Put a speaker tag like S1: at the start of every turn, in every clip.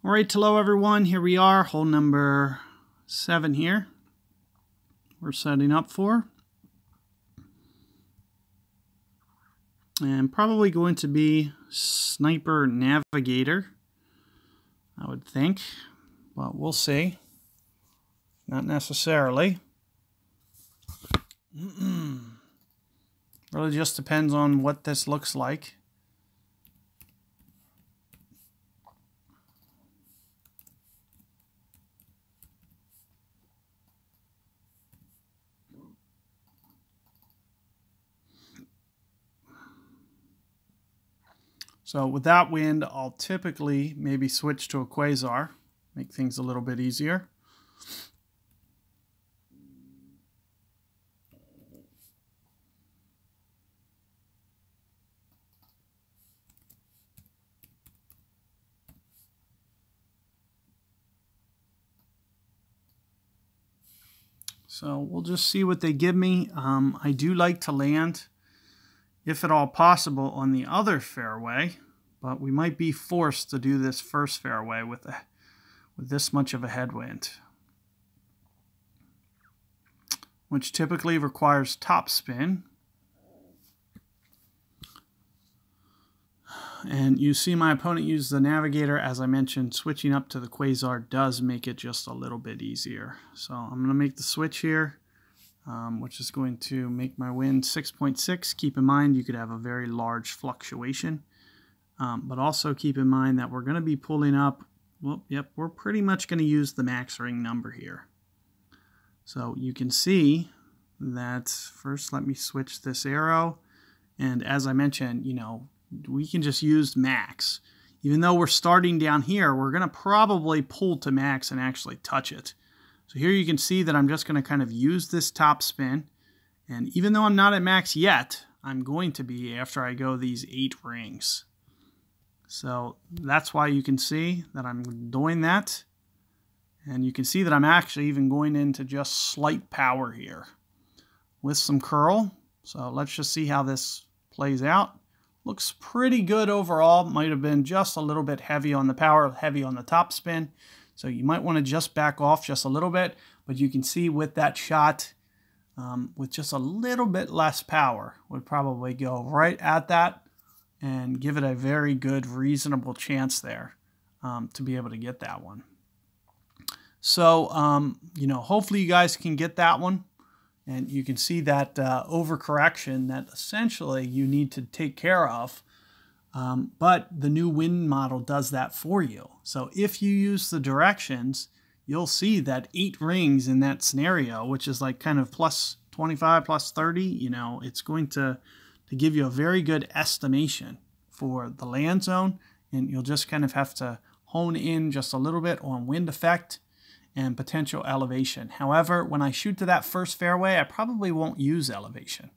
S1: All right, hello everyone. Here we are, hole number 7 here. We're setting up for. And probably going to be Sniper Navigator, I would think. But we'll see. Not necessarily. Really just depends on what this looks like. So with that wind, I'll typically maybe switch to a Quasar, make things a little bit easier. So we'll just see what they give me. I do like to land, if at all possible, on the other fairway, but we might be forced to do this first fairway with this much of a headwind, which typically requires topspin. And you see my opponent use the Navigator. As I mentioned, switching up to the Quasar does make it just a little bit easier. So I'm going to make the switch here, which is going to make my wind 6.6. Keep in mind you could have a very large fluctuation. But also keep in mind that we're going to be pulling up, well, yep, we're pretty much going to use the max ring number here. So you can see that first, let me switch this arrow. And as I mentioned, you know, we can just use max. Even though we're starting down here, we're going to probably pull to max and actually touch it. So here you can see that I'm just going to kind of use this top spin. And even though I'm not at max yet, I'm going to be after I go these 8 rings. So that's why you can see that I'm doing that. And you can see that I'm actually even going into just slight power here with some curl. So let's just see how this plays out. Looks pretty good overall. Might have been just a little bit heavy on the power, heavy on the top spin. So you might want to just back off just a little bit. But you can see with that shot, with just a little bit less power, would probably go right at that and give it a very good, reasonable chance there to be able to get that one. So, you know, hopefully you guys can get that one. And you can see that overcorrection that essentially you need to take care of. But the new wind model does that for you. So if you use the directions, you'll see that 8 rings in that scenario, which is like kind of plus 25, plus 30, you know, it's going to give you a very good estimation for the land zone. And you'll just kind of have to hone in just a little bit on wind effect and potential elevation. However, when I shoot to that first fairway, I probably won't use elevation.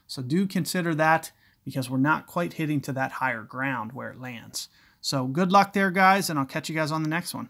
S1: So do consider that, because we're not quite hitting to that higher ground where it lands. So good luck there, guys, and I'll catch you guys on the next one.